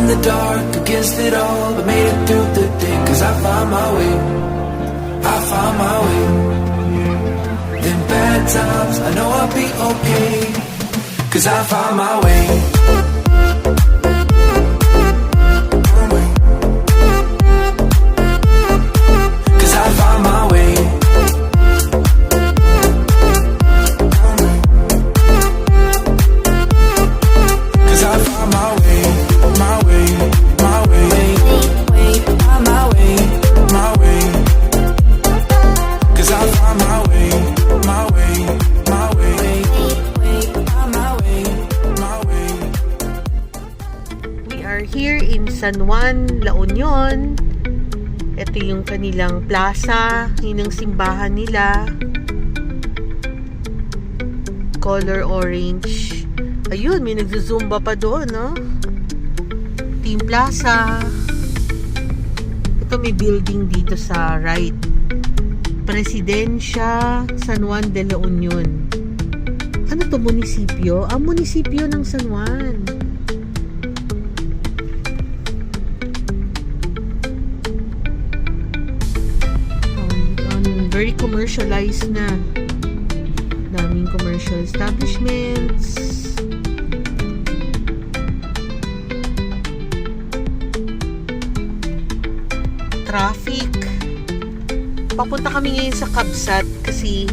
in the dark against it all, but made it through the day. Cause I found my way, I found my way. In bad times, I know I'll be okay. Cause I found my way. Cause I found my way. Cause I found my way, my way, my way, my way, my way. Cause I found my way, my way, my way, my way, my way. We are here in San Juan, La Union. Ito yung kanilang plaza, yun ang simbahan nila. Color orange. Ayun, may nagzuzumba pa doon, no? Team Plaza. Ito may building dito sa right. Presidencia San Juan de la Union. Ano to, munisipyo? Ah, munisipyo ng San Juan. Very commercialized na. Daming commercial establishments. Traffic. Papunta kami ngayon sa Kabsat kasi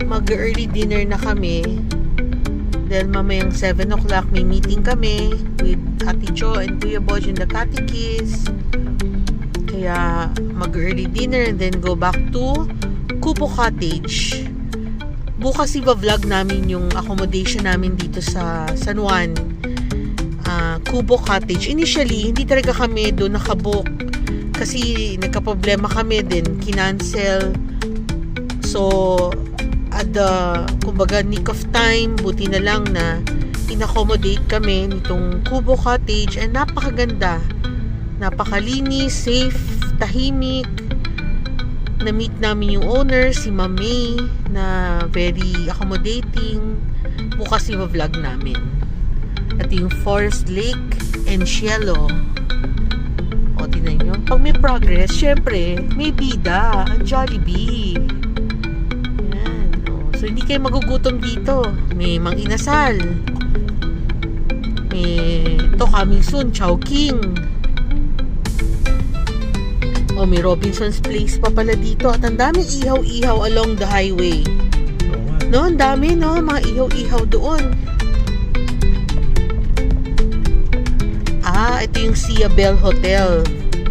mag-early dinner na kami. Then mamayang 7 o'clock may meeting kami with Ate Jo and Kuya Boj and the Katikis. Kaya mag-early dinner and then go back to Kubo Cottage. Bukas iba-vlog namin yung accommodation namin dito sa San Juan. Kubo Cottage. Initially, hindi talaga kami doon nakabook kasi nagka-problema kami din, kinancel. So, at the, kumbaga, nick of time, buti na lang na in-accommodate kami nitong Kubo Cottage and napakaganda. Napakalinis, safe, tahimik. Na-meet namin yung owner, si Ma'am May, na very accommodating. Bukas yung vlog namin. At yung Forest Lake and Cielo. O, tinan nyo. Pag may progress, syempre, may bida. Ang Jollibee. Yan. O, so, hindi kayo magugutom dito. May Mang Inasal. May to coming soon, Chowking. O, may Robinson's Place pa pala dito. At ang daming ihaw-ihaw along the highway. No, ang dami, no? Mga ihaw-ihaw doon. Ito yung Sia Bell Hotel.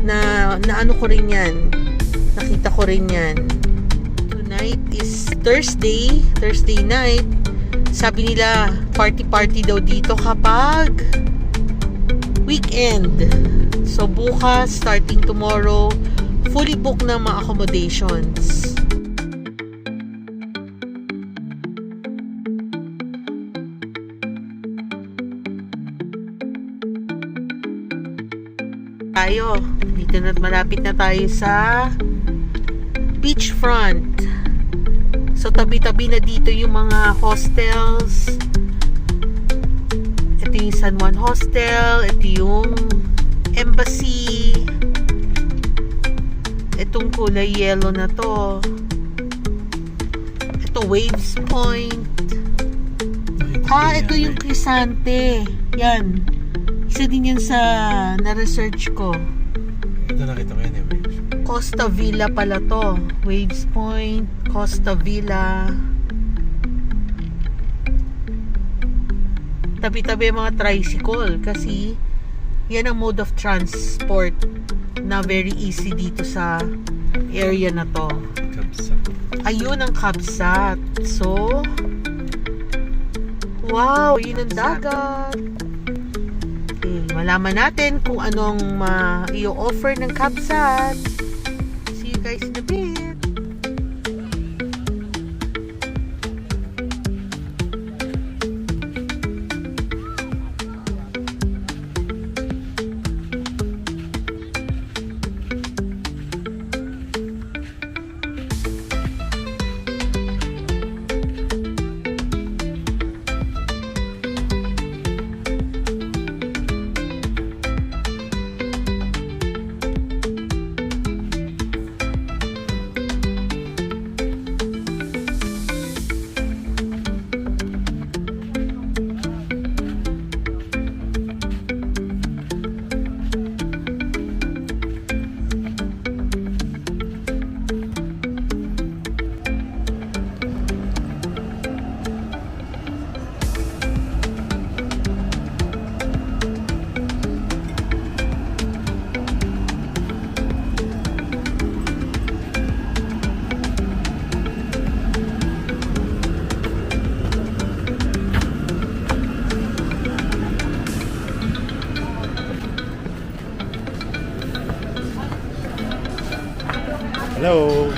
Na ano ko rin yan. Nakita ko rin yan. Tonight is Thursday night. Sabi nila, party-party daw dito kapag weekend. So, bukas, starting tomorrow, fully booked na mga accommodations. Tayo. Dito na, malapit na tayo sa beachfront. So, tabi-tabi na dito yung mga hostels. Ito yung San Juan Hostel. Ito yung Embassy. Itong kulay yellow na to. Ito Waves Point. Ito yung Crisante. Yan. Isa din yan sa na-research ko. Ito nakita ko yan eh, Waves. Costa Villa pala to. Waves Point, Costa Villa. Tabi-tabi mga tricycle kasi yan ang mode of transport na very easy dito sa area na to. Kabsat. Ayun ang Kabsat. So, wow, yun ang dagat. Okay, malaman natin kung anong i-offer ng Kabsat. See you guys in a bit. Hello.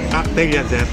Cocktail yan, sir.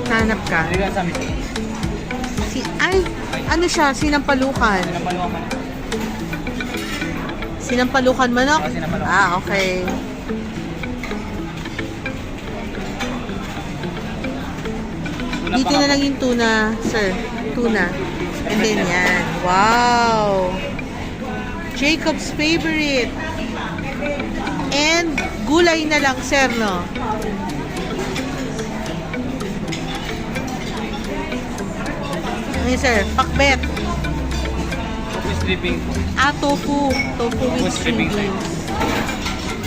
Hanap ka. Ay, ano siya? Sinampalukan. Sinampalukan manok? Ah, okay. Dito na lang yung tuna, sir. Tuna. And then yan. Wow! Jacob's favorite. And gulay na lang, sir, no? Ano yun, sir? Pakbet. Tofu stripping po. Ah, tofu. Tofu with string stripping side. beans.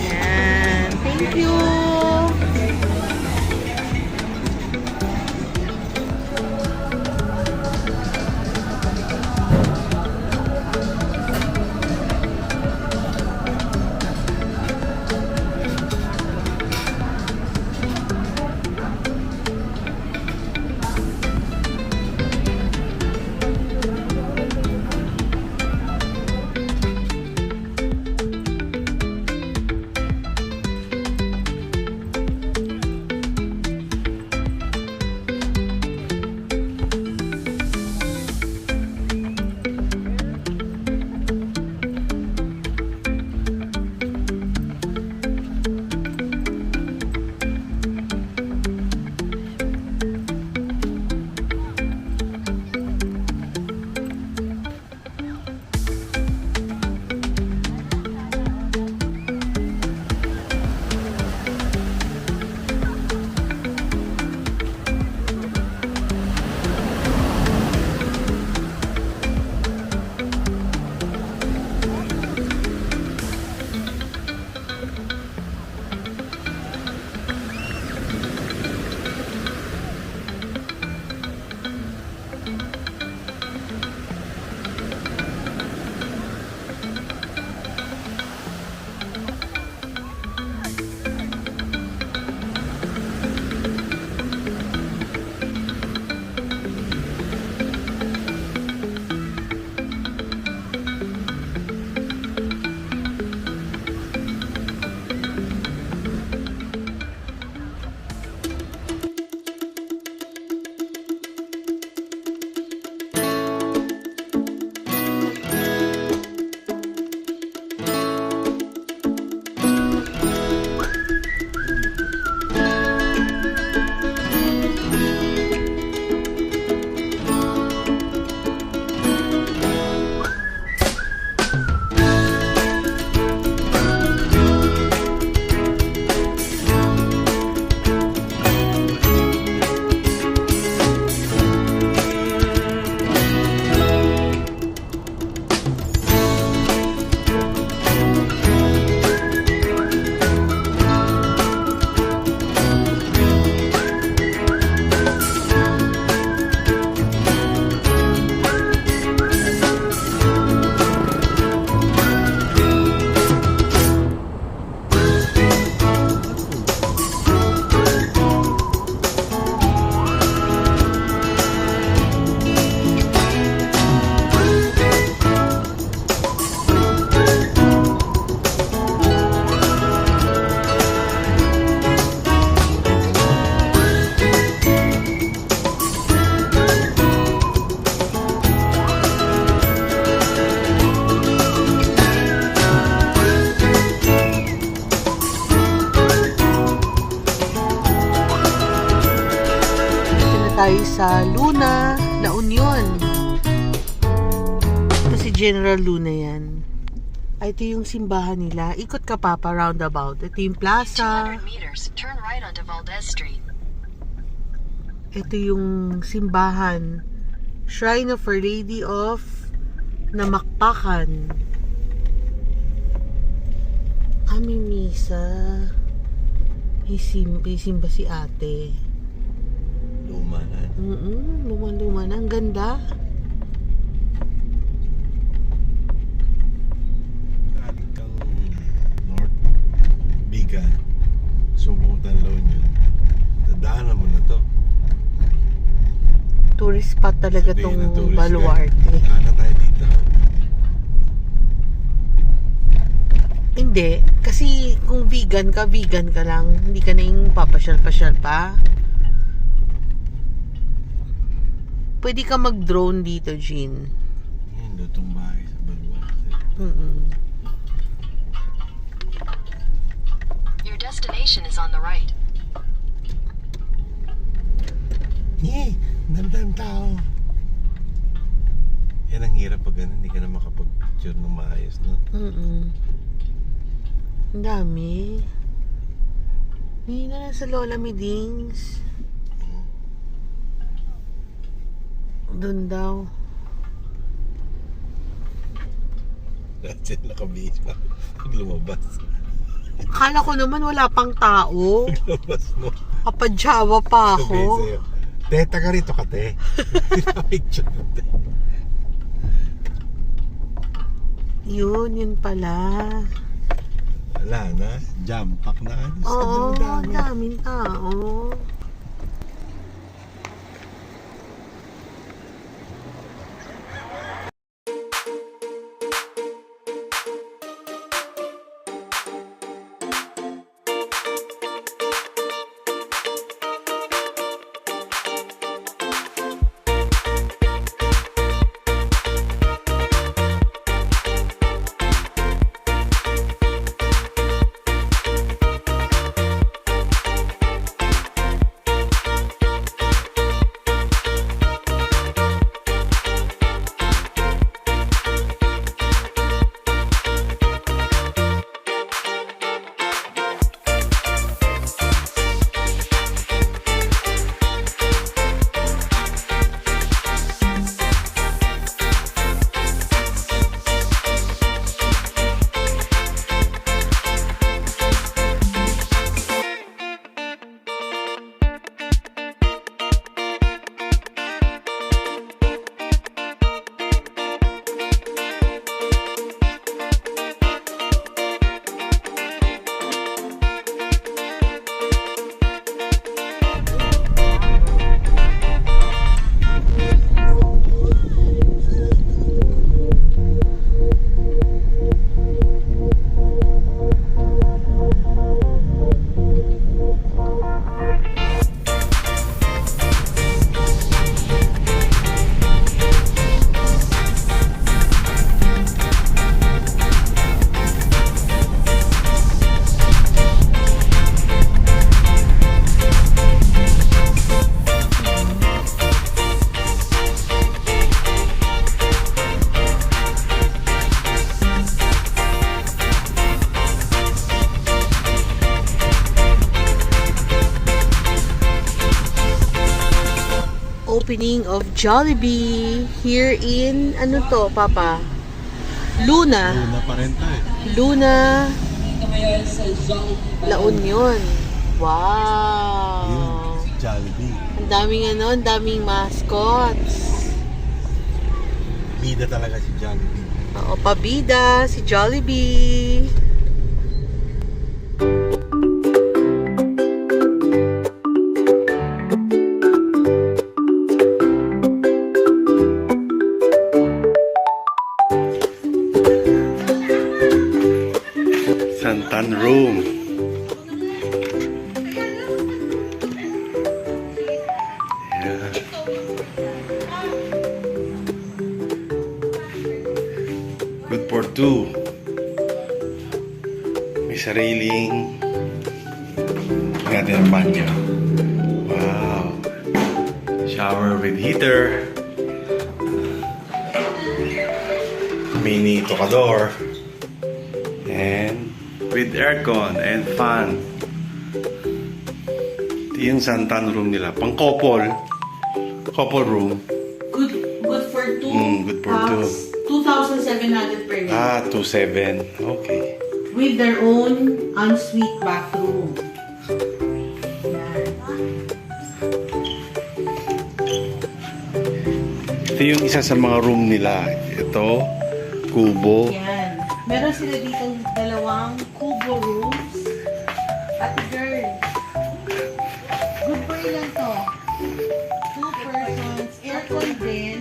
Yan. Thank you. sa Luna, La Union. Ito si General Luna yan. Ay, ito yung simbahan nila. Ikot ka pa roundabout. Ito yung plaza. 200 meters, turn right onto Valdez Street. Ito yung simbahan. Shrine of Our Lady of Namakpakan. May misa. May simba si ate. Luma na. Luma na. Ang ganda. Galing kang North, Bigan, Subutan, La Union. Dadaanan mo na to. Tourist spot talaga Sabihin tong ng tourist Baluarte. guide, "Punta tayo dito." Hindi. Kasi kung vegan ka lang. Hindi ka na yung papasyal-pasyal pa. Pwede ka mag-drone dito, Jean. Yan, lutong bahay sa Baluarte. Your destination is on the right. Damdam tao. Yan ang hirap pag ganun, hindi ka na makapag-picture ng maayos, no? Ang dami. Hindi na lang sa Lola Meetings. Doon daw. Dahil nakabihis pa. Pag lumabas. Akala ko naman wala pang tao. Lumabas mo. Kapadyawa pa Sabihin ako. sa'yo, "Te, taga rito ka, te." Pinapicture mo, te. Yun pala. Wala na. Jam pack na. Oo, ang dami. daming tao. Opening of Jollibee here in, ano to, Papa? Luna. Luna pa rin to eh. Luna, La Union. Wow. Yun, Jollibee. Ang daming mascots. Bida talaga si Jollibee. Oo, pabida, si Jollibee. Santan Room. Yeah. Good for two. May sariling natin ang banyo. Wow. Shower with heater. Mini tocador. And with aircon and fan. Ito yung suntan room nila. Pang couple. Couple room. Good for two. Good for two. 2,700 per night. Ah, 2.7. Okay. With their own ensuite bathroom. Yan. Ito yung isa sa mga room nila. Ito, kubo. Yan. Meron sila dito dalawang kubo rooms. At girl, good for ilan to? 2 persons. Aircon din.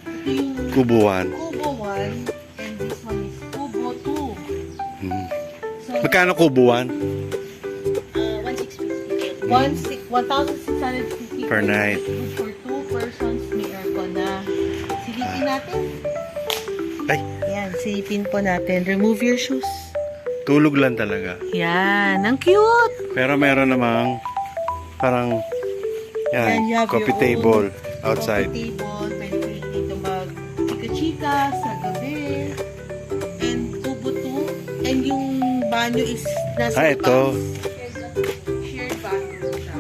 Ito yung Kubo 1. kubo 1. And this one is kubo 2. So, Magkano kubo 1? 1,650 Per night. Good for 2 persons. May aircon na. Silipin natin. Ay, Yan, silipin po natin. Remove your shoes. tulog lang talaga. Yan, ang cute! Pero meron namang parang Yan, you yan, have coffee your table own outside. Coffee table. Pwede kayo dito mag-chika-chika sa gabi. And tubo 2. And yung banyo is nasa Ah, ito. Shared bathroom siya.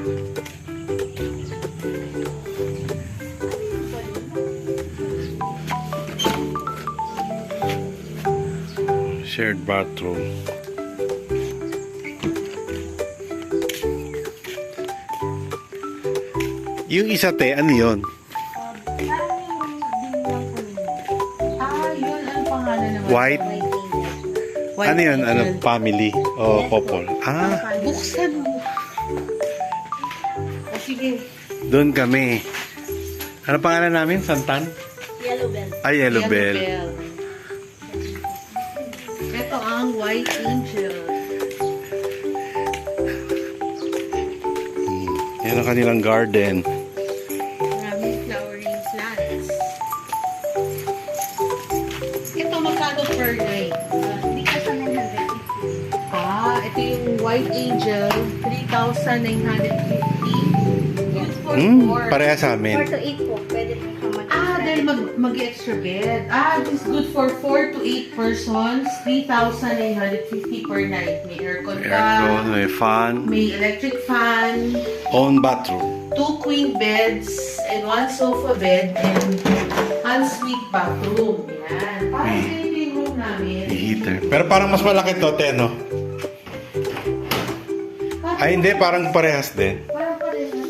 Shared bathroom. Yung isa te, ano yun? Ah, yun. Anong pangalan naman? White? White Ano yun? Ano, angel. family? O couple? Ah, Buksan mo. O sige. doon kami. Ano pangalan namin? Santan? Yellow bell. Ay, Yellow Bell. Ito ang White Angel. Yan ang kanilang garden. Maraming flowering plants. Ito magkano per night? Ito yung White Angel, 3,950. Good for four. Pareha sa amin. 4 to 8 po. Pwede po kamat. Dahil mag-extra bed. This is good for 4 to 8 persons, 3,950 per night. May aircon May aircon, ka, may fan, may electric fan, own bathroom. 2 queen beds, and 1 sofa bed, and ensuite bathroom. Yan. Parang May- ganito yung room namin. May heater. Pero parang mas malaki to, te, no? Ay, hindi. Parang parehas din. Parang parehas.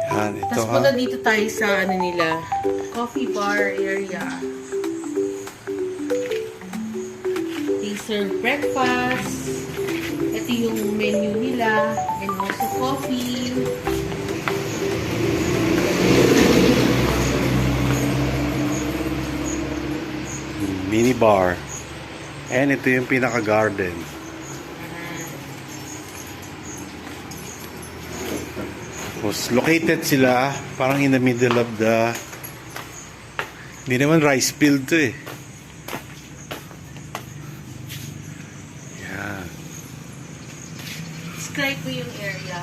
Yan, ito Tapos ha. punta dito tayo sa ano nila, coffee bar area. They serve breakfast. Ito yung menu nila. And also coffee. Mini bar. And ito yung pinaka-garden. Tapos located sila parang in the middle of the hindi naman rice field to eh. Yan. Describe mo yung area.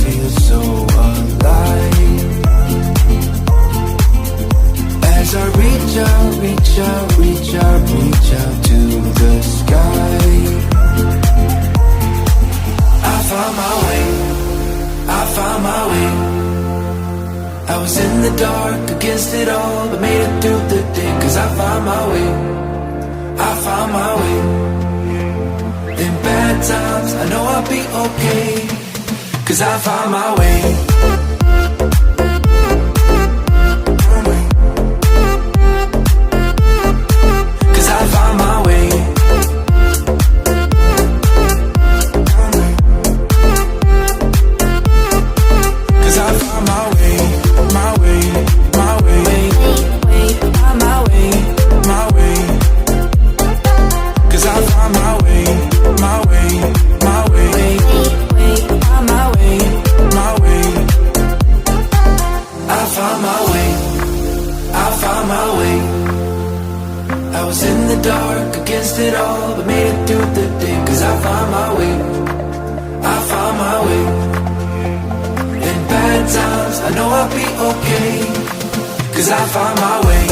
feel so alive. As I reach out, reach out, reach out, reach out to the sky. I found my way, I found my way. I was in the dark against it all, but made it through the day. Cause I found my way, I found my way. In bad times, I know I'll be okay. Cause I found my way. Cause I found my way. Cause I found my way, my way, my way, my way, my way. Cause I found my way, my way, my way, my way, my way. I found my way, I found my way. I was in the dark against it all, but made it through the day. Cause I found my way, I found my way. In bad times, I know I'll be okay. Cause I found my way.